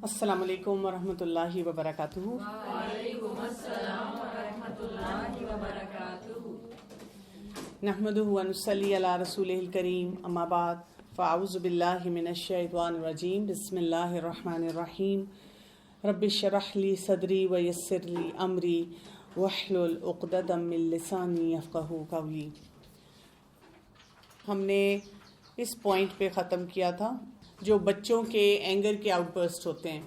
السلام علیکم ورحمۃ اللہ وبرکاتہ۔ وعلیکم السلام ورحمۃ اللہ وبرکاتہ۔ نحمدہ ونصلی علی رسولہ الکریم، اما بعد فاعوذ باللہ من الشیطان الرجیم، بسم اللہ الرحمن الرحیم۔ رب اشرح لی صدری ویسر لی امری واحلل عقدۃ من لسانی یفقہوا قولی۔ ہم نے اس پوائنٹ پہ ختم کیا تھا جو بچوں کے اینگر کے آؤٹ برسٹ ہوتے ہیں۔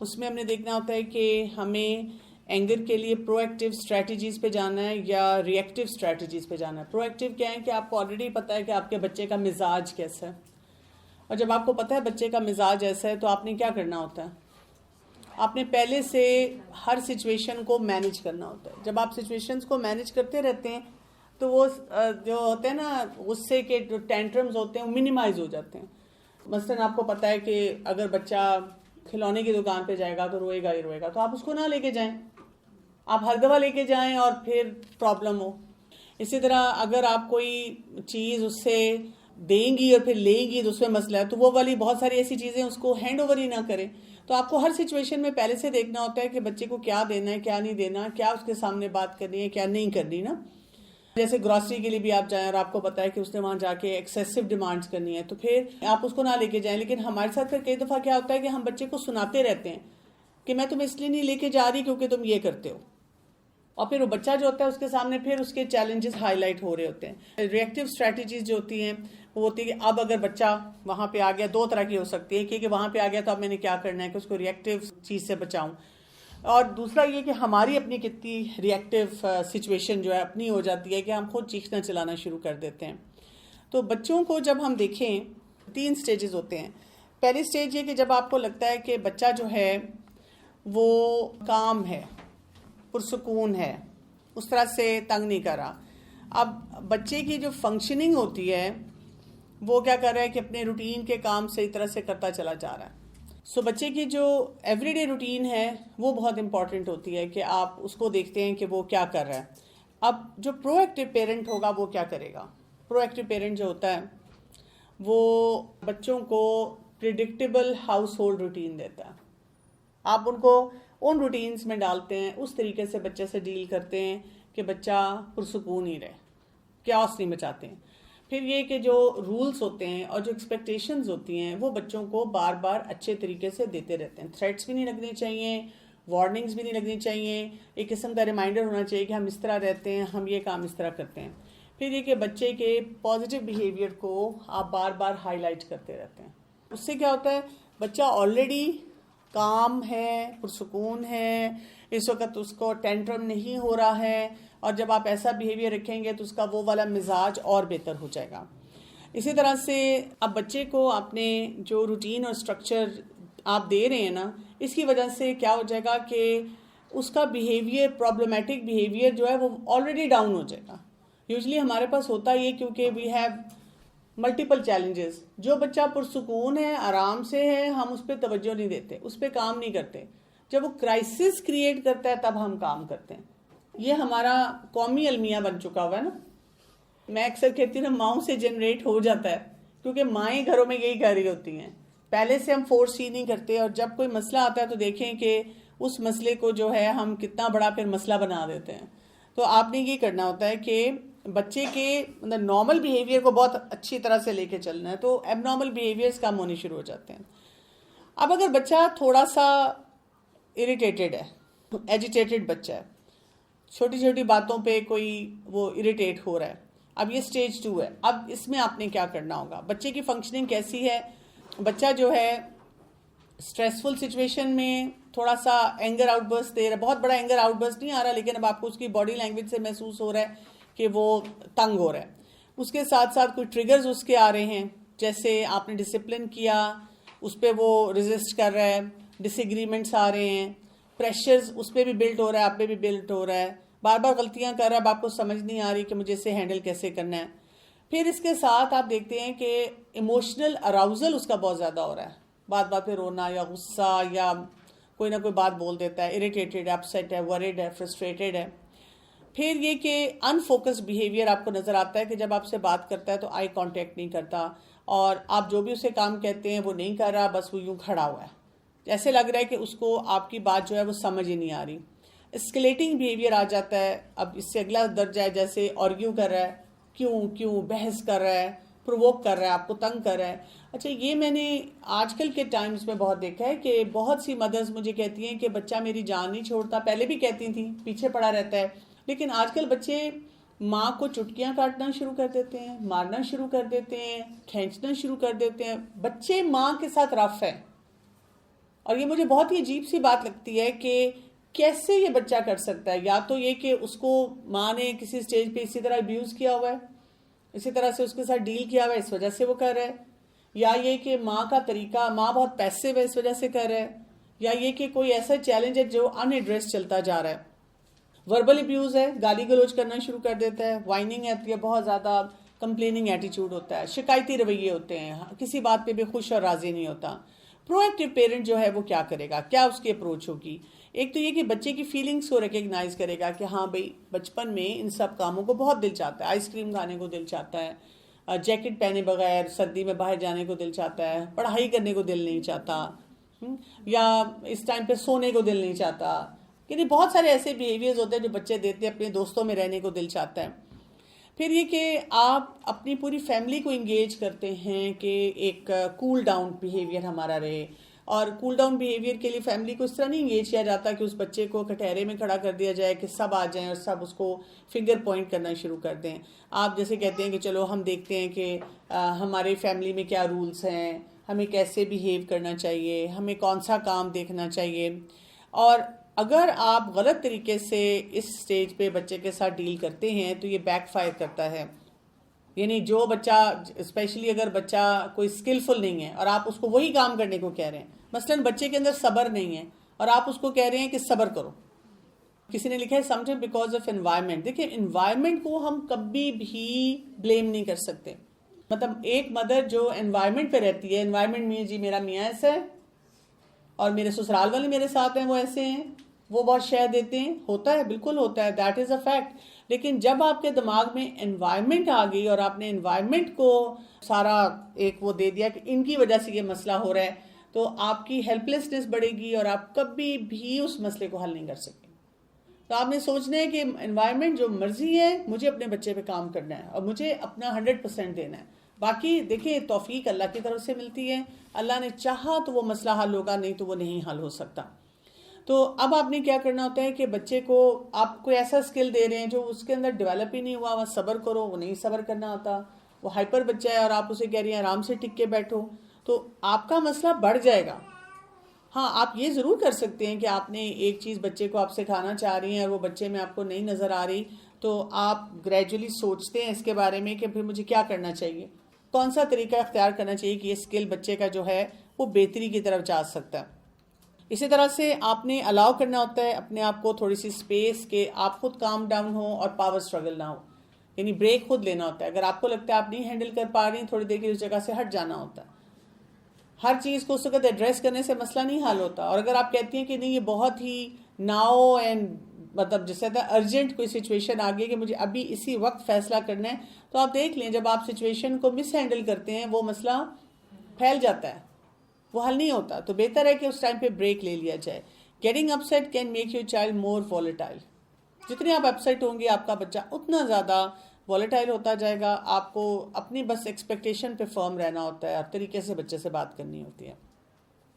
اس میں ہم نے دیکھنا ہوتا ہے کہ ہمیں اینگر کے لیے پرو ایکٹیو اسٹریٹجیز پہ جانا ہے یا ری ایکٹیو اسٹریٹجیز پہ جانا ہے۔ پرو ایکٹیو کیا ہے کہ آپ کو آلریڈی پتہ ہے کہ آپ کے بچے کا مزاج کیسا ہے، اور جب آپ کو پتہ ہے بچے کا مزاج ایسا ہے تو آپ نے کیا کرنا ہوتا ہے، آپ نے پہلے سے ہر سچویشن کو مینیج کرنا ہوتا ہے۔ جب آپ سچویشنز کو مینیج کرتے رہتے ہیں تو وہ جو ہوتے ہیں نا غصے کے جو ٹینٹرمز ہوتے ہیں وہ منیمائز ہو جاتے ہیں۔ مثلاً آپ کو پتہ ہے کہ اگر بچہ کھلونے کی دکان پہ جائے گا تو روئے گا ہی روئے گا، تو آپ اس کو نہ لے کے جائیں، آپ ہر دفعہ لے کے جائیں اور پھر پرابلم ہو۔ اسی طرح اگر آپ کوئی چیز اس سے دیں گی اور پھر لیں گی تو اس میں مسئلہ ہے، تو وہ والی بہت ساری ایسی چیزیں اس کو ہینڈ اوور ہی نہ کریں۔ تو آپ کو ہر سچویشن میں پہلے سے دیکھنا ہوتا ہے کہ بچے کو کیا دینا ہے، کیا نہیں دینا، کیا اس کے سامنے بات کرنی ہے، کیا نہیں کرنی نا۔ جیسے گروسری کے لیے بھی آپ جائیں اور آپ کو پتا ہے کہ اس نے وہاں جا کے ایکسیسو ڈیمانڈز کرنی ہے تو پھر آپ اس کو نہ لے کے جائیں۔ لیکن ہمارے ساتھ پھر کئی دفعہ کیا ہوتا ہے کہ ہم بچے کو سناتے رہتے ہیں کہ میں تمہیں اس لیے نہیں لے کے جا رہی کیونکہ تم یہ کرتے ہو، اور پھر وہ بچہ جو ہوتا ہے اس کے سامنے پھر اس کے چیلنجز ہائی لائٹ ہو رہے ہوتے ہیں۔ ری ایکٹیو اسٹریٹجیز جو ہوتی ہیں وہ ہوتی ہے کہ اب اگر بچہ وہاں پہ آ گیا، دو طرح کی ہو سکتی ہے کہ وہاں پہ آ گیا تو اب میں نے کیا کرنا ہے کہ اس کو ری ایکٹیو چیز سے بچاؤں، اور دوسرا یہ کہ ہماری اپنی کتنی ری ایکٹیو سچویشن جو ہے اپنی ہو جاتی ہے کہ ہم خود چیخنا چلانا شروع کر دیتے ہیں۔ تو بچوں کو جب ہم دیکھیں 3 سٹیجز ہوتے ہیں۔ پہلی سٹیج یہ کہ جب آپ کو لگتا ہے کہ بچہ جو ہے وہ کام ہے، پرسکون ہے، اس طرح سے تنگ نہیں کر رہا۔ اب بچے کی جو فنکشننگ ہوتی ہے وہ کیا کر رہا ہے کہ اپنے روٹین کے کام صحیح طرح سے کرتا چلا جا رہا ہے۔ سو بچے کی جو ایوری ڈے روٹین ہے وہ بہت امپورٹنٹ ہوتی ہے کہ آپ اس کو دیکھتے ہیں کہ وہ کیا کر رہا ہے۔ اب جو پرو ایکٹیو پیرنٹ ہوگا وہ کیا کرے گا؟ پرو ایکٹیو پیرنٹ جو ہوتا ہے وہ بچوں کو پریڈکٹیبل ہاؤس ہولڈ روٹین دیتا ہے۔ آپ ان کو ان روٹینز میں ڈالتے ہیں، اس طریقے سے بچے سے ڈیل کرتے ہیں کہ بچہ پرسکون ہی رہے، کیاس نہیں مچاتے ہیں۔ پھر یہ کہ جو رولز ہوتے ہیں اور جو ایکسپیکٹیشنز ہوتی ہیں وہ بچوں کو بار بار اچھے طریقے سے دیتے رہتے ہیں۔ تھریٹس بھی نہیں لگنے چاہیے، وارننگز بھی نہیں لگنی چاہیے، ایک قسم کا ریمائنڈر ہونا چاہیے کہ ہم اس طرح رہتے ہیں، ہم یہ کام اس طرح کرتے ہیں۔ پھر یہ کہ بچے کے پازیٹیو بیہیویئر کو آپ بار بار ہائی لائٹ کرتے رہتے ہیں۔ اس سے کیا ہوتا ہے، بچہ آلریڈی کام ہے، پرسکون ہے، اس وقت اس کو ٹینٹرم نہیں ہو رہا ہے، اور جب آپ ایسا بیہیویئر رکھیں گے تو اس کا وہ والا مزاج اور بہتر ہو جائے گا۔ اسی طرح سے اب بچے کو آپ نے جو روٹین اور سٹرکچر آپ دے رہے ہیں نا، اس کی وجہ سے کیا ہو جائے گا کہ اس کا بیہیویئر، پرابلمیٹک بیہیویئر جو ہے وہ آلریڈی ڈاؤن ہو جائے گا۔ یوزلی ہمارے پاس ہوتا یہ کیونکہ وی ہیو ملٹیپل چیلنجز۔ جو بچہ پرسکون ہے، آرام سے ہے، ہم اس پہ توجہ نہیں دیتے، اس پہ کام نہیں کرتے۔ جب وہ کرائسس کریٹ کرتا ہے تب ہم کام کرتے ہیں۔ یہ ہمارا قومی المیہ بن چکا ہوا ہے نا۔ میں اکثر کہتی ہوں نا، ماؤں سے جنریٹ ہو جاتا ہے، کیونکہ مائیں گھروں میں یہی کر رہی ہوتی ہیں۔ پہلے سے ہم فورس ہی نہیں کرتے، اور جب کوئی مسئلہ آتا ہے تو دیکھیں کہ اس مسئلے کو جو ہے ہم کتنا بڑا پھر مسئلہ بنا دیتے ہیں۔ تو آپ نے یہ کرنا ہوتا ہے کہ بچے کے نارمل بیہیویئر کو بہت اچھی طرح سے لے کے چلنا ہے، تو ایب نارمل بیہیویئرز کم ہونے شروع ہو جاتے ہیں۔ اب اگر بچہ تھوڑا سا اریٹیٹڈ ہے، ایجیٹیٹڈ بچہ ہے، چھوٹی چھوٹی باتوں پہ کوئی وہ اریٹیٹ ہو رہا ہے، اب یہ سٹیج 2 ہے۔ اب اس میں آپ نے کیا کرنا ہوگا؟ بچے کی فنکشننگ کیسی ہے؟ بچہ جو ہے اسٹریسفل سچویشن میں تھوڑا سا اینگر آؤٹ برسٹ دے رہا ہے، بہت بڑا اینگر آؤٹ برسٹ نہیں آ رہا، لیکن اب آپ کو اس کی باڈی لینگویج سے محسوس ہو رہا ہے کہ وہ تنگ ہو رہا ہے۔ اس کے ساتھ ساتھ کوئی ٹریگرز اس کے آ رہے ہیں، جیسے آپ نے ڈسپلن کیا، اس پہ وہ ریزسٹ کر رہا ہے، ڈس ایگریمنٹس آ رہے ہیں، پریشرز اس پہ بھی بلڈ ہو رہا ہے، آپ پہ بھی بلڈ ہو رہا ہے، بار بار غلطیاں کر رہا ہے، اب آپ کو سمجھ نہیں آ رہی کہ مجھے اسے ہینڈل کیسے کرنا ہے۔ پھر اس کے ساتھ آپ دیکھتے ہیں کہ ایموشنل اراؤزل اس کا بہت زیادہ ہو رہا ہے، بات بات پہ رونا یا غصہ یا کوئی نہ کوئی بات بول دیتا ہے، اریٹیٹڈ ہے، اپسیٹ ہے، ورڈ ہے، فرسٹریٹڈ ہے۔ پھر یہ کہ ان فوکس بیہیویئر آپ کو نظر آتا ہے کہ جب آپ سے بات کرتا ہے تو آئی کانٹیکٹ نہیں کرتا، اور آپ جو بھی اسے کام کہتے ہیں وہ نہیں کر رہا، بس وہ یوں کھڑا ہوا ہے، ایسے لگ رہا ہے کہ اس کو آپ کی بات جو ہے وہ سمجھ ہی نہیں آ رہی. اسکلیٹنگ بیہیویئر آ جاتا ہے. اب اس سے اگلا درجہ ہے جیسے آرگیو کر رہا ہے, کیوں بحث کر رہا ہے, پرووک کر رہا ہے, آپ کو تنگ کر رہا ہے. اچھا, یہ میں نے آج کل کے ٹائمز میں بہت دیکھا ہے کہ بہت سی مدرز مجھے کہتی ہیں کہ بچہ میری جان نہیں چھوڑتا. پہلے بھی کہتی تھیں, پیچھے پڑا رہتا ہے, لیکن آج کل بچے ماں کو چٹکیاں کاٹنا شروع کر دیتے ہیں, مارنا شروع کر دیتے ہیں, کھینچنا شروع کر دیتے ہیں. بچے ماں کے ساتھ رف ہیں. اور یہ مجھے بہت ہی عجیب سی بات لگتی ہے کہ کیسے یہ بچہ کر سکتا ہے. یا تو یہ کہ اس کو ماں نے کسی سٹیج پہ اسی طرح ابیوز کیا ہوا ہے, اسی طرح سے اس کے ساتھ ڈیل کیا ہوا ہے, اس وجہ سے وہ کر رہا ہے. یا یہ کہ ماں کا طریقہ, ماں بہت پیسیو ہے اس وجہ سے کر رہا ہے. یا یہ کہ کوئی ایسا چیلنج ہے جو ان ایڈریس چلتا جا رہا ہے. وربل ابیوز ہے, گالی گلوچ کرنا شروع کر دیتا ہے, وائننگ آتی ہے, بہت زیادہ کمپلیننگ ایٹیچیوڈ ہوتا ہے, شکایتی رویے ہوتے ہیں, کسی بات پہ بھی خوش اور راضی نہیں ہوتا. پرو ایکٹیو پیرنٹ جو ہے وہ کیا کرے گا, کیا اس کی اپروچ ہوگی؟ ایک تو یہ کہ بچے کی فیلنگز کو ریکگنائز کرے گا کہ ہاں بھئی بچپن میں ان سب کاموں کو بہت دل چاہتا ہے. آئس کریم کھانے کو دل چاہتا ہے, جیکٹ پہنے بغیر سردی میں باہر جانے کو دل چاہتا ہے, پڑھائی کرنے کو دل نہیں چاہتا, یا اس ٹائم پہ سونے کو دل نہیں چاہتا. یعنی بہت سارے ایسے بیہیویئرز ہوتے ہیں جو بچے دیتے ہیں, اپنے دوستوں میں رہنے کو دل چاہتا ہے. پھر یہ کہ آپ اپنی پوری فیملی کو انگیج کرتے ہیں کہ ایک کول ڈاؤن بیہیویئر ہمارا رہے. اور کول ڈاؤن بیہیویئر کے لیے فیملی کو اس طرح نہیں انگیج کیا جاتا کہ اس بچے کو کٹہرے میں کھڑا کر دیا جائے کہ سب آ جائیں اور سب اس کو فنگر پوائنٹ کرنا شروع کر دیں. آپ جیسے کہتے ہیں کہ چلو ہم دیکھتے ہیں کہ ہمارے فیملی میں کیا رولز ہیں, ہمیں کیسے بیہیو کرنا چاہیے, ہمیں کون سا کام دیکھنا چاہیے. اور اگر آپ غلط طریقے سے اس سٹیج پہ بچے کے ساتھ ڈیل کرتے ہیں تو یہ بیک فائر کرتا ہے. یعنی جو بچہ, اسپیشلی اگر بچہ کوئی اسکلفل نہیں ہے اور آپ اس کو وہی کام کرنے کو کہہ رہے ہیں, مثلاً بچے کے اندر صبر نہیں ہے اور آپ اس کو کہہ رہے ہیں کہ صبر کرو. کسی نے لکھا ہے some time because of environment. دیکھیں, انوائرمنٹ کو ہم کبھی بھی بلیم نہیں کر سکتے. مطلب ایک مدر جو انوائرمنٹ پہ رہتی ہے, انوائرمنٹ میں جی میرا میاں ایسا ہے اور میرے سسرال والے میرے ساتھ ہیں وہ ایسے ہیں, وہ بہت شے دیتے ہیں, ہوتا ہے, بالکل ہوتا ہے, دیٹ از اے فیکٹ. لیکن جب آپ کے دماغ میں انوائرمنٹ آ گئی اور آپ نے انوائرمنٹ کو سارا ایک وہ دے دیا کہ ان کی وجہ سے یہ مسئلہ ہو رہا ہے, تو آپ کی ہیلپ لیسنس بڑھے گی اور آپ کبھی بھی اس مسئلے کو حل نہیں کر سکتے. تو آپ نے سوچنا ہے کہ انوائرمنٹ جو مرضی ہے, مجھے اپنے بچے پہ کام کرنا ہے اور مجھے اپنا 100% دینا ہے. باقی دیکھیں, توفیق اللہ کی طرف سے ملتی ہے. اللہ نے چاہا تو وہ مسئلہ حل ہوگا, نہیں تو وہ نہیں حل ہو سکتا. تو اب آپ نے کیا کرنا ہوتا ہے کہ بچے کو آپ کوئی ایسا اسکل دے رہے ہیں جو اس کے اندر ڈیولپ ہی نہیں ہوا, وہ صبر کرو, وہ نہیں صبر کرنا آتا, وہ ہائپر بچہ ہے اور آپ اسے کہہ رہی ہیں آرام سے ٹک کے بیٹھو, تو آپ کا مسئلہ بڑھ جائے گا. ہاں, آپ یہ ضرور کر سکتے ہیں کہ آپ نے ایک چیز بچے کو آپ سکھانا چاہ رہی ہیں اور وہ بچے میں آپ کو نہیں نظر آ رہی, تو آپ گریجولی سوچتے ہیں اس کے بارے میں کہ پھر مجھے کیا کرنا چاہیے, کون سا طریقہ اختیار کرنا چاہیے کہ یہ اسکل بچے کا جو ہے وہ بہتری کی طرف جا سکتا ہے. اسی طرح سے آپ نے الاؤ کرنا ہوتا ہے اپنے آپ کو تھوڑی سی اسپیس کہ آپ خود کام ڈاؤن ہو اور پاور اسٹرگل نہ ہو. یعنی بریک خود لینا ہوتا ہے. اگر آپ کو لگتا ہے آپ نہیں ہینڈل کر پا رہی ہیں, تھوڑی دیر کی اس جگہ سے ہٹ جانا ہوتا ہے. ہر چیز کو اس وقت ایڈریس کرنے سے مسئلہ نہیں حل ہوتا. اور اگر آپ کہتی ہیں کہ نہیں یہ بہت ہی ناؤ اینڈ مطلب جیسے ارجنٹ کوئی سچویشن آ گئی کہ مجھے ابھی اسی وقت فیصلہ کرنا ہے, تو آپ دیکھ لیں جب آپ سچویشن کو مس ہینڈل کرتے ہیں وہ مسئلہ پھیل جاتا ہے, وہ حل نہیں ہوتا. تو بہتر ہے کہ اس ٹائم پہ بریک لے لیا جائے. Getting upset can make your child more volatile. جتنے آپ اپسیٹ ہوں گے آپ کا بچہ اتنا زیادہ والیٹائل ہوتا جائے گا. آپ کو اپنی بس ایکسپیکٹیشن پہ فرم رہنا ہوتا ہے اور طریقے سے بچے سے بات کرنی ہوتی ہے.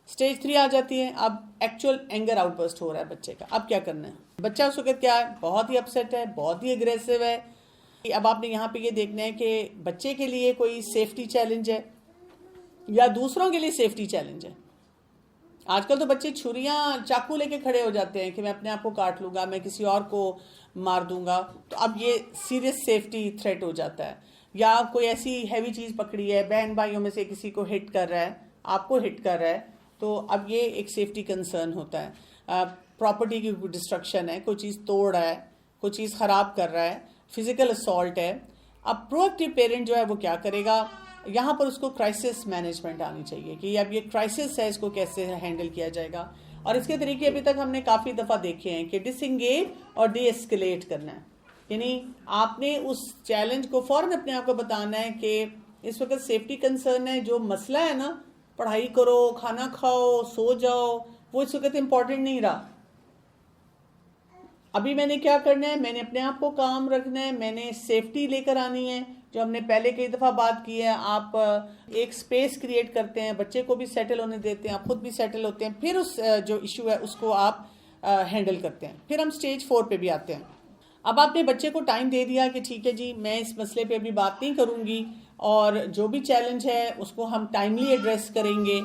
سٹیج 3 آ جاتی ہے. اب ایکچوئل اینگر آؤٹ برسٹ ہو رہا ہے بچے کا. اب کیا کرنا ہے؟ بچہ اس وقت کیا ہے, بہت ہی اپسیٹ ہے, بہت ہی اگریسو ہے. اب آپ نے یہاں پہ یہ دیکھنا ہے کہ بچے کے لیے کوئی سیفٹی چیلنج ہے یا دوسروں کے لیے سیفٹی چیلنج ہے. آج کل تو بچے چھریاں چاقو لے کے کھڑے ہو جاتے ہیں کہ میں اپنے آپ کو کاٹ لوں گا, میں کسی اور کو مار دوں گا. تو اب یہ سیریس سیفٹی تھریٹ ہو جاتا ہے. یا کوئی ایسی ہیوی چیز پکڑی ہے, بہن بھائیوں میں سے کسی کو ہٹ کر رہا ہے, آپ کو ہٹ کر رہا ہے, تو اب یہ ایک سیفٹی کنسرن ہوتا ہے. پراپرٹی کی ڈسٹرکشن ہے, کوئی چیز توڑ رہا ہے, کوئی چیز خراب کر رہا ہے, فزیکل اسالٹ ہے. اب پرو ایکٹیو پیرنٹ جو ہے وہ کیا کرے گا, یہاں پر اس کو کرائسس مینجمنٹ آنی چاہیے کہ اب یہ کرائسس ہے, اس کو کیسے ہینڈل کیا جائے گا. اور اس کے طریقے ابھی تک ہم نے کافی دفعہ دیکھے ہیں کہ ڈس انگیج اور ڈی ایسکیلیٹ کرنا ہے. یعنی آپ نے اس چیلنج کو فوراً اپنے آپ کو بتانا ہے کہ اس وقت سیفٹی کنسرن ہے, جو مسئلہ ہے نا پڑھائی کرو، کھانا کھاؤ، سو جاؤ، وہ اس وقت امپورٹنٹ نہیں رہا. ابھی میں نے کیا کرنا ہے، میں نے اپنے آپ کو کام رکھنا ہے، میں نے سیفٹی لے کر آنی ہے، جو ہم نے پہلے کئی دفعہ بات کی ہے. آپ ایک سپیس کریٹ کرتے ہیں، بچے کو بھی سیٹل ہونے دیتے ہیں، آپ خود بھی سیٹل ہوتے ہیں، پھر اس جو ایشو ہے اس کو آپ ہینڈل کرتے ہیں. پھر ہم سٹیج 4 پہ بھی آتے ہیں. اب آپ نے بچے کو ٹائم دے دیا کہ ٹھیک ہے جی میں اس مسئلے پہ ابھی بات نہیں کروں گی، اور جو بھی چیلنج ہے اس کو ہم ٹائملی ایڈریس کریں گے.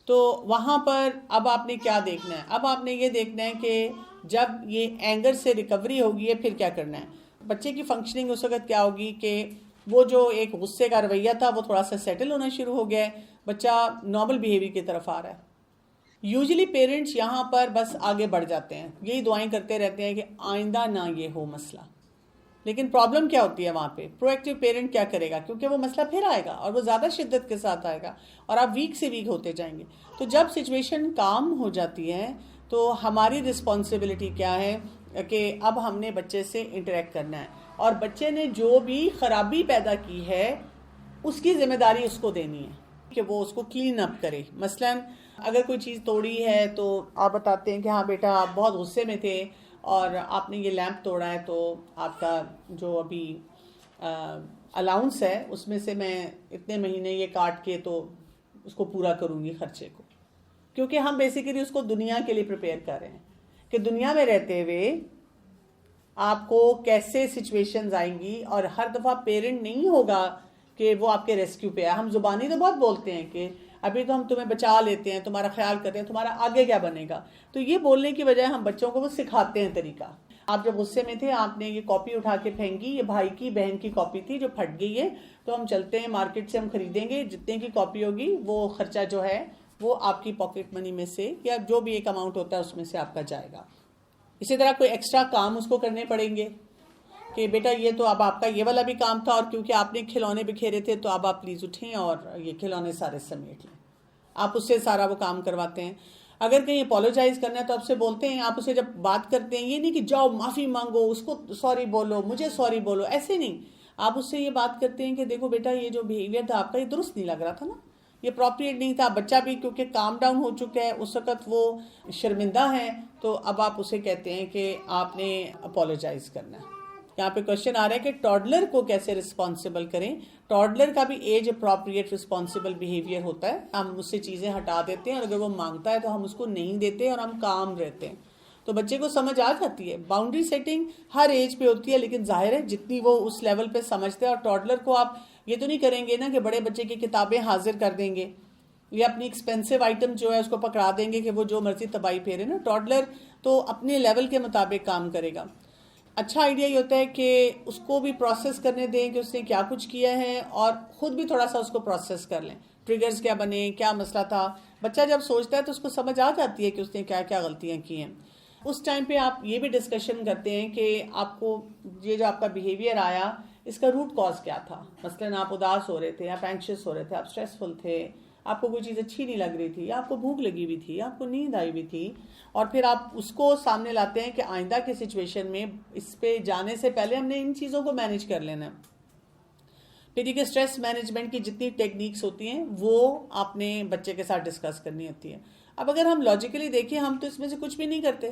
تو وہاں پر اب آپ نے کیا دیکھنا ہے، اب آپ نے یہ دیکھنا ہے کہ جب یہ اینگر سے ریکوری ہوگی ہے پھر کیا کرنا ہے. بچے کی فنکشننگ اس وقت کیا ہوگی کہ وہ جو ایک غصے کا رویہ تھا وہ تھوڑا سا سیٹل ہونا شروع ہو گیا ہے، بچہ نارمل بیہیویئر کی طرف آ رہا ہے. یوزلی پیرنٹس یہاں پر بس آگے بڑھ جاتے ہیں، یہی دعائیں کرتے رہتے ہیں کہ آئندہ نہ یہ ہو مسئلہ. لیکن پرابلم کیا ہوتی ہے وہاں پہ، پرو ایکٹیو پیرنٹ کیا کرے گا، کیونکہ وہ مسئلہ پھر آئے گا اور وہ زیادہ شدت کے ساتھ آئے گا اور آپ ویک سے ویک ہوتے جائیں گے. تو جب سچویشن کام ہو جاتی ہے تو ہماری رسپانسبلٹی کیا ہے کہ اب ہم نے بچے سے انٹریکٹ کرنا ہے، اور بچے نے جو بھی خرابی پیدا کی ہے اس کی ذمہ داری اس کو دینی ہے کہ وہ اس کو کلین اپ کرے. مثلاً اگر کوئی چیز توڑی ہے تو آپ بتاتے ہیں کہ ہاں بیٹا آپ بہت غصے میں تھے اور آپ نے یہ لیمپ توڑا ہے، تو آپ کا جو ابھی الاؤنس ہے اس میں سے میں اتنے مہینے یہ کاٹ کے تو اس کو پورا کروں گی خرچے کو. کیونکہ ہم بیسیکلی اس کو دنیا کے لیے پریپیئر کر رہے ہیں کہ دنیا میں رہتے ہوئے آپ کو کیسے سچویشنز آئیں گی، اور ہر دفعہ پیرنٹ نہیں ہوگا کہ وہ آپ کے ریسکیو پہ آئے. ہم زبانی تو بہت بولتے ہیں کہ ابھی تو ہم تمہیں بچا لیتے ہیں، تمہارا خیال کرتے ہیں، تمہارا آگے کیا بنے گا. تو یہ بولنے کی بجائے ہم بچوں کو وہ سکھاتے ہیں طریقہ. آپ جب غصے میں تھے آپ نے یہ کاپی اٹھا کے پھینکی، یہ بھائی کی بہن کی کاپی تھی جو پھٹ گئی ہے، تو ہم چلتے ہیں مارکیٹ سے ہم خریدیں گے، جتنے کی کاپی ہوگی وہ خرچہ جو ہے وہ آپ کی پاکٹ منی میں سے یا جو بھی ایک اماؤنٹ ہوتا ہے اس میں سے آپ کا جائے گا. اسی طرح کوئی ایکسٹرا کام اس کو کرنے پڑیں گے کہ بیٹا یہ تو اب آپ کا یہ والا بھی کام تھا، اور کیونکہ آپ نے کھلونے بکھیرے تھے تو اب آپ پلیز اٹھیں اور یہ کھلونے سارے سمیٹ لیں. آپ اس سے سارا وہ کام کرواتے ہیں. اگر کہیں اپولوجائز کرنا ہے تو آپ سے بولتے ہیں، آپ اسے جب بات کرتے ہیں یہ نہیں کہ جاؤ معافی مانگو، اس کو سوری بولو، مجھے سوری بولو، ایسے نہیں. آپ اس سے یہ بات کرتے ہیں کہ دیکھو بیٹا یہ جو بیہیویئر تھا آپ کا یہ درست نہیں لگ رہا تھا نا، یہ اپروپریٹ نہیں تھا. بچہ بھی کیونکہ کام ڈاؤن ہو چکا ہے اس وقت وہ شرمندہ ہے، تو اب آپ اسے کہتے ہیں کہ آپ نے اپولوجائز کرنا ہے. یہاں پہ کوشچن آ رہا ہے کہ ٹاڈلر کو کیسے رسپانسبل کریں. ٹاڈلر کا بھی ایج اپروپریٹ رسپانسبل بیہیویئر ہوتا ہے. ہم اس سے چیزیں ہٹا دیتے ہیں اور اگر وہ مانگتا ہے تو ہم اس کو نہیں دیتے اور ہم کام رہتے ہیں. تو بچے کو سمجھ آ جاتی ہے. باؤنڈری سیٹنگ ہر ایج پہ ہوتی ہے، لیکن ظاہر ہے جتنی وہ اس لیول پہ سمجھتے ہیں. اور ٹاڈلر کو آپ یہ تو نہیں کریں گے نا کہ بڑے بچے کی کتابیں حاضر کر دیں گے یا اپنی ایکسپینسو آئٹم جو ہے اس کو پکڑا دیں گے کہ وہ جو مرضی تباہی پھیرے نا. ٹاڈلر تو اپنے لیول کے مطابق کام کرے گا. اچھا آئیڈیا یہ ہوتا ہے کہ اس کو بھی پروسیس کرنے دیں کہ اس نے کیا کچھ کیا ہے، اور خود بھی تھوڑا سا اس کو پروسیس کر لیں. ٹریگرز کیا بنے، کیا مسئلہ تھا. بچہ جب سوچتا ہے تو اس کو سمجھ آ جاتی ہے کہ اس نے کیا کیا غلطیاں کی ہیں. اس ٹائم پہ آپ یہ بھی ڈسکشن کرتے ہیں کہ آپ کو یہ جو آپ کا بیہیویئر آیا اس کا روٹ کاز کیا تھا. مثلاً آپ اداس ہو رہے تھے، آپ اینکشس ہو رہے تھے، آپ اسٹریسفل تھے، آپ کو کوئی چیز اچھی نہیں لگ رہی تھی، آپ کو بھوک لگی ہوئی تھی، آپ کو نیند آئی ہوئی تھی، اور پھر آپ اس کو سامنے لاتے ہیں کہ آئندہ کی سچویشن میں اس پہ جانے سے پہلے ہم نے ان چیزوں کو مینیج کر لینا ہے. پھر یہ اسٹریس مینجمنٹ کی جتنی ٹیکنیکس ہوتی ہیں وہ آپ نے بچے کے ساتھ ڈسکس کرنی ہوتی ہے. اب اگر ہم لاجیکلی دیکھیں ہم تو اس میں سے کچھ بھی نہیں کرتے.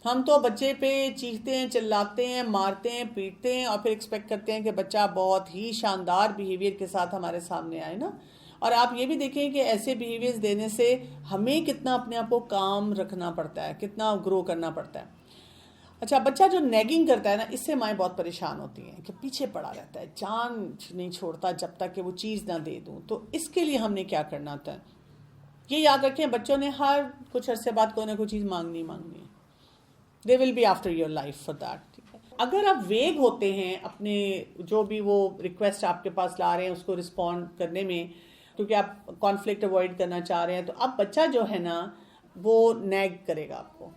ہم تو بچے پہ چیختے ہیں، چلاتے ہیں، مارتے ہیں، پیٹتے ہیں، اور پھر ایکسپیکٹ کرتے ہیں کہ بچہ بہت ہی شاندار بیہیویئر کے ساتھ ہمارے سامنے آئے نا. اور آپ یہ بھی دیکھیں کہ ایسے بیہیویئرز دینے سے ہمیں کتنا اپنے آپ کو کام رکھنا پڑتا ہے، کتنا گرو کرنا پڑتا ہے. اچھا بچہ جو نیگنگ کرتا ہے نا اس سے مائیں بہت پریشان ہوتی ہیں کہ پیچھے پڑا رہتا ہے، جان نہیں چھوڑتا جب تک کہ وہ چیز نہ دے دوں. تو اس کے لیے ہم نے کیا کرنا ہوتا ہے، یہ یاد رکھیں بچوں نے ہر کچھ عرصے بعد کوئی نہ کوئی چیز مانگنی ہے. They will be after your life for that. اگر آپ ویگ ہوتے ہیں اپنے جو بھی وہ ریکویسٹ آپ کے پاس لا رہے ہیں اس کو رسپونڈ کرنے میں، کیونکہ آپ کانفلکٹ اوائڈ کرنا چاہ رہے ہیں، تو اب بچہ جو ہے نا وہ نیگ کرے گا آپ کو.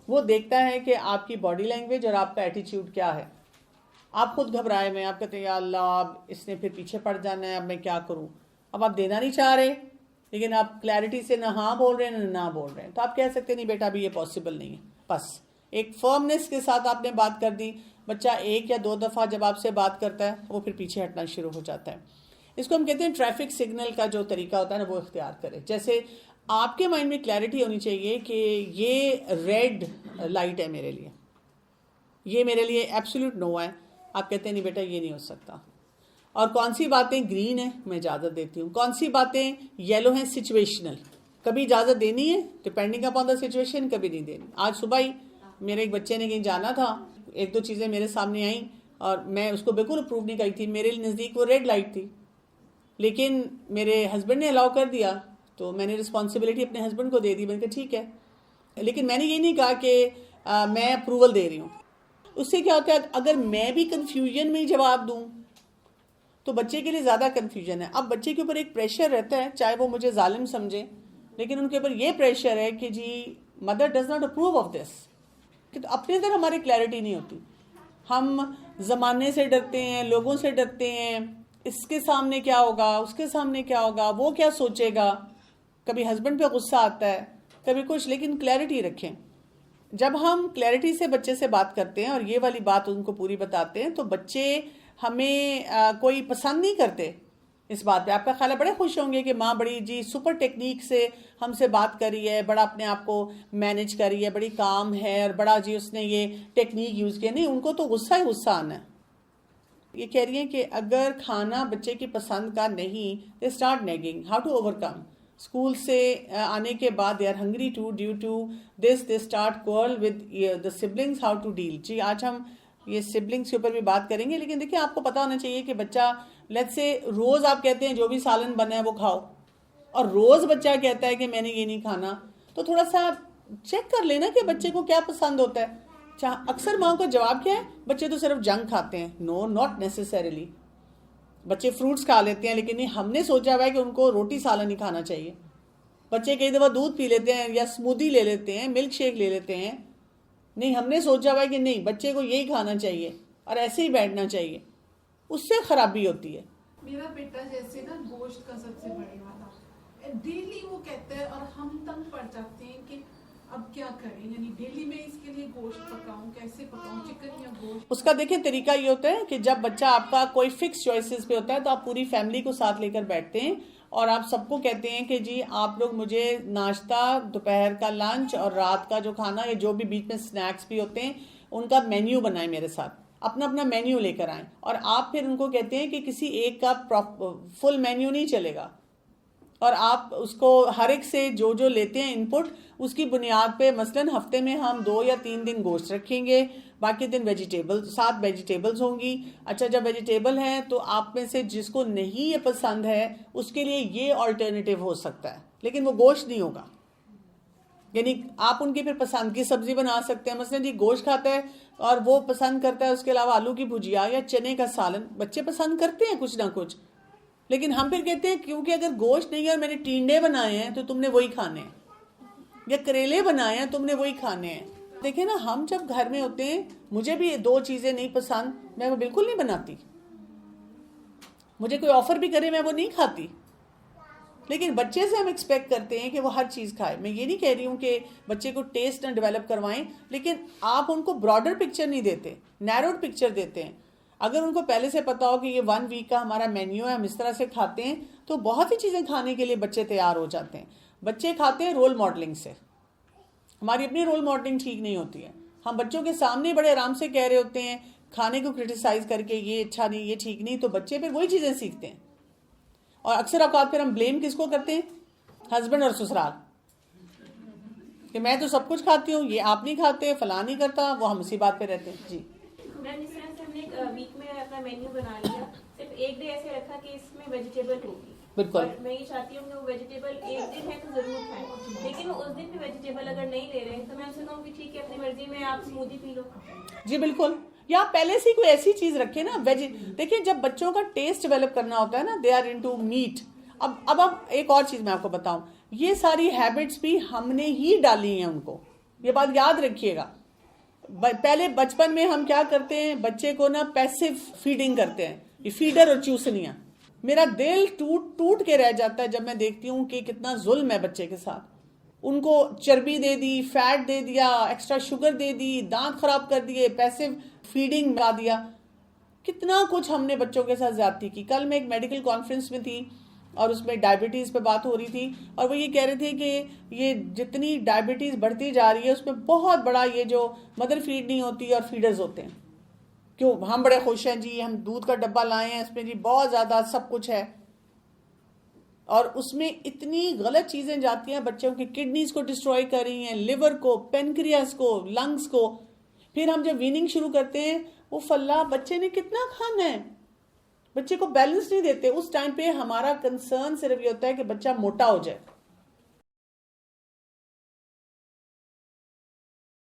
وہ دیکھتا ہے کہ آپ کی باڈی لینگویج اور آپ کا ایٹیچیوڈ کیا ہے. آپ خود گھبرائے میں، آپ کہتے ہیں یا اللہ اب اس نے پھر پیچھے پڑ جانا ہے، اب میں کیا کروں. اب آپ دینا نہیں چاہ رہے لیکن آپ کلیئرٹی سے نہ ہاں بول رہے ہیں نہ بول رہے ہیں. تو آپ کہہ سکتے نہیں بیٹا ابھی یہ پاسبل نہیں ہے. بس ایک فرمنس کے ساتھ آپ نے بات کر دی. بچہ ایک یا دو دفعہ جب آپ سے بات کرتا ہے وہ پھر پیچھے ہٹنا شروع ہو جاتا ہے. اس کو ہم کہتے ہیں ٹریفک سگنل کا جو طریقہ ہوتا ہے نا وہ اختیار کرے. جیسے آپ کے مائنڈ میں کلیئرٹی ہونی چاہیے کہ یہ ریڈ لائٹ ہے میرے لیے, یہ میرے لیے ایبسولوٹ نو ہے. آپ کہتے ہیں نہیں بیٹا یہ نہیں ہو سکتا. اور کون سی باتیں گرین ہیں میں اجازت دیتی ہوں, کون سی باتیں یلو ہیں سچویشنل, کبھی اجازت دینی ہے ڈپینڈنگ اپان دا سچویشن, کبھی نہیں دینی. آج صبح ہی میرے ایک بچے نے کہیں جانا تھا, ایک دو چیزیں میرے سامنے آئیں اور میں اس کو بالکل اپروو نہیں کری تھی, میرے نزدیک وہ ریڈ لائٹ تھی, لیکن میرے ہسبینڈ نے الاؤ کر دیا تو میں نے رسپانسبلٹی اپنے ہسبینڈ کو دے دی. میں نے کہا ٹھیک ہے, لیکن میں نے یہ نہیں کہا کہ میں اپروول دے رہی ہوں. اس سے کیا ہوتا ہے اگر میں بھی کنفیوژن میں ہی جواب دوں تو بچے کے لیے زیادہ کنفیوژن ہے. اب بچے کے اوپر ایک پریشر رہتا ہے, چاہے وہ مجھے ظالم سمجھے, لیکن ان کے اوپر یہ پریشر ہے کہ جی mother does not approve of this. کہ تو اپنے اندر ہماری کلیئرٹی نہیں ہوتی, ہم زمانے سے ڈرتے ہیں, لوگوں سے ڈرتے ہیں, اس کے سامنے کیا ہوگا, اس کے سامنے کیا ہوگا, وہ کیا سوچے گا. کبھی ہسبینڈ پہ غصہ آتا ہے, کبھی کچھ, لیکن کلیئرٹی رکھیں. جب ہم کلیئرٹی سے بچے سے بات کرتے ہیں اور یہ والی بات ان کو پوری بتاتے ہیں تو بچے ہمیں کوئی پسند نہیں کرتے اس بات پہ. آپ کا خیال ہے بڑے خوش ہوں گے کہ ماں بڑی جی سپر ٹیکنیک سے ہم سے بات کری ہے, بڑا اپنے آپ کو مینج کری ہے, بڑی کام ہے اور بڑا جی اس نے یہ ٹیکنیک یوز کیا. نہیں, ان کو تو غصہ ہی غصہ آنا ہے. یہ کہہ رہی ہیں کہ اگر کھانا بچے کی پسند کا نہیں, they start nagging, how to overcome. School سے آنے کے بعد they are hungry to due to this, they start quarrel with the siblings, how to deal. جی آج ہم یہ سبلنگس کے اوپر بھی بات کریں گے, لیکن دیکھیں آپ کو پتا ہونا چاہیے کہ بچہ لیٹس سے روز آپ کہتے ہیں جو بھی سالن بنا ہے وہ کھاؤ, اور روز بچہ کہتا ہے کہ میں نے یہ نہیں کھانا, تو تھوڑا سا چیک کر لینا کہ بچے کو کیا پسند ہوتا ہے. اکثر ماؤں کا جواب کیا ہے, بچے تو صرف جنک کھاتے ہیں. نو, ناٹ نیسسریلی. بچے فروٹس کھا لیتے ہیں, لیکن نہیں, ہم نے سوچا ہوا ہے کہ ان کو روٹی سالن نہیں کھانا چاہیے. بچے کئی دفعہ دودھ پی لیتے ہیں یا اسمودی لے لیتے ہیں, ملک شیک لے لیتے ہیں. نہیں, ہم نے سوچا ہوا ہے کہ نہیں, بچے کو یہی کھانا چاہیے اور ایسے ہی بیٹھنا چاہیے. اس سے خرابی ہوتی ہے. میرا بیٹا جیسے نا گوشت کا سب سے بڑے والا ڈیلی وہ کہتا ہے, اور ہم تنگ پڑ جاتے ہیں کہ اب کیا کریں, یعنی ڈیلی میں اس کے لیے گوشت پکاؤں, کیسے پکاؤں, چکن یا گوشت. اس کا دیکھیں طریقہ یہ ہوتا ہے کہ جب بچہ آپ کا کوئی فکس چوائسیز پہ ہوتا ہے تو آپ پوری فیملی کو ساتھ لے کر بیٹھتے ہیں اور آپ سب کو کہتے ہیں کہ جی آپ لوگ مجھے ناشتہ, دوپہر کا لنچ اور رات کا جو کھانا, یا جو بھی بیچ میں سنیکس بھی ہوتے ہیں, ان کا مینیو بنائیں میرے ساتھ, اپنا اپنا مینیو لے کر آئیں. اور آپ پھر ان کو کہتے ہیں کہ کسی ایک کا فل مینیو نہیں چلے گا, اور آپ اس کو ہر ایک سے جو جو لیتے ہیں انپٹ, اس کی بنیاد پہ مثلاً ہفتے میں ہم 2 یا 3 دن گوشت رکھیں گے, باقی دن ویجیٹیبل, 7 ویجیٹیبلز ہوں گی. اچھا, جب ویجیٹیبل ہیں تو آپ میں سے جس کو نہیں یہ پسند ہے اس کے لیے یہ آلٹرنیٹیو ہو سکتا ہے, لیکن وہ گوشت نہیں ہوگا. یعنی آپ ان کی پھر پسند کی سبزی بنا سکتے ہیں. مثلاً جی گوشت کھاتا ہے اور وہ پسند کرتا ہے اس کے علاوہ آلو کی بھجیا یا چنے کا سالن. بچے پسند کرتے ہیں کچھ نہ کچھ, لیکن ہم پھر کہتے ہیں کیونکہ اگر گوشت نہیں ہے اور میں نے ٹینڈے بنائے ہیں تو تم نے وہی کھانے ہیں, یا کریلے بنائے ہیں تم نے وہی کھانے ہیں. دیکھیں نا, ہم جب گھر میں ہوتے ہیں, مجھے بھی 2 چیزیں نہیں پسند, میں وہ بالکل نہیں بناتی. مجھے کوئی آفر بھی کرے میں وہ نہیں کھاتی, لیکن بچے سے ہم ایکسپیکٹ کرتے ہیں کہ وہ ہر چیز کھائے. میں یہ نہیں کہہ رہی ہوں کہ بچے کو ٹیسٹ نہ ڈیولپ کروائیں, لیکن آپ ان کو براڈر پکچر نہیں دیتے, نیروڈ پکچر دیتے ہیں. اگر ان کو پہلے سے پتا ہو کہ یہ 1 ویک کا ہمارا مینیو ہے, ہم اس طرح سے کھاتے ہیں, تو بہت ہی چیزیں کھانے کے لیے بچے تیار ہو جاتے ہیں. بچے کھاتے ہیں رول ماڈلنگ سے, ہماری اپنی رول ماڈلنگ ٹھیک نہیں ہوتی ہے. ہم بچوں کے سامنے بڑے آرام سے کہہ رہے ہوتے ہیں, کھانے کو کرٹیسائز کر کے یہ اچھا نہیں, یہ ٹھیک نہیں, تو بچے پھر وہی چیزیں سیکھتے ہیں. اور اکثر اوقات پھر ہم بلیم کس کو کرتے ہیں, ہسبینڈ اور سسرال, کہ میں تو سب کچھ کھاتی ہوں, یہ آپ نہیں کھاتے, فلاں نہیں کرتا, وہ ہم اسی بات پہ رہتے ہیں. جی میم, اس طرح سے ہم نے ویک میں اپنا مینیو بنا لیا, صرف ایک ڈے ایسے رکھا کہ اس میں ویجیٹیبل ہوگی. بالکل, میں یہ چاہتی ہوں کہ وہ ویجیٹیبل ایک دن ہے تو ضرور کھائیں, لیکن اس دن بھی ویجیٹیبل اگر نہیں لے رہے ہیں تو میں ان سے کہوں کہ ٹھیک ہے اپنی مرضی میں آپ اسمودی پی لو. جی بالکل, یا آپ پہلے سے کوئی ایسی چیز رکھیں نا. دیکھیں جب بچوں کا ٹیسٹ ڈیولپ کرنا ہوتا ہے نا, دے آر انٹو میٹ. اب ایک اور چیز میں آپ کو بتاؤں, یہ ساری ہیبٹس بھی ہم نے ہی ڈالی ہیں ان کو, یہ بات یاد رکھیے گا. پہلے بچپن میں ہم کیا کرتے ہیں, بچے کو نا پیسو فیڈنگ کرتے ہیں, یہ فیڈر اور چوسنیاں. میرا دل ٹوٹ کے رہ جاتا ہے جب میں دیکھتی ہوں کہ کتنا ظلم ہے بچے کے ساتھ. ان کو چربی دے دی, فیٹ دے دیا, ایکسٹرا شوگر دے دی, دانت خراب کر دیے, پیسو فیڈنگ لا دیا. کتنا کچھ ہم نے بچوں کے ساتھ زیادتی کی. کل میں ایک میڈیکل کانفرنس میں تھی اور اس میں ڈائبٹیز پہ بات ہو رہی تھی, اور وہ یہ کہہ رہے تھے کہ یہ جتنی ڈائبٹیز بڑھتی جا رہی ہے اس میں بہت بڑا یہ جو مدر فیڈ نہیں ہوتی اور فیڈرز ہوتے ہیں. کیوں ہم بڑے خوش ہیں جی, ہم دودھ کا ڈبہ لائے ہیں, اس میں جی بہت زیادہ سب کچھ ہے, اور اس میں اتنی غلط چیزیں جاتی ہیں, بچوں کی کڈنیز کو ڈسٹروائے کر رہی ہیں, لیور کو, پینکریاس کو, لنگز کو. پھر ہم جب ویننگ شروع کرتے ہیں, وہ فلاں بچے نے کتنا کھانا ہے, بچے کو بیلنس نہیں دیتے. اس ٹائم پہ ہمارا کنسرن صرف یہ ہوتا ہے کہ بچہ موٹا ہو جائے.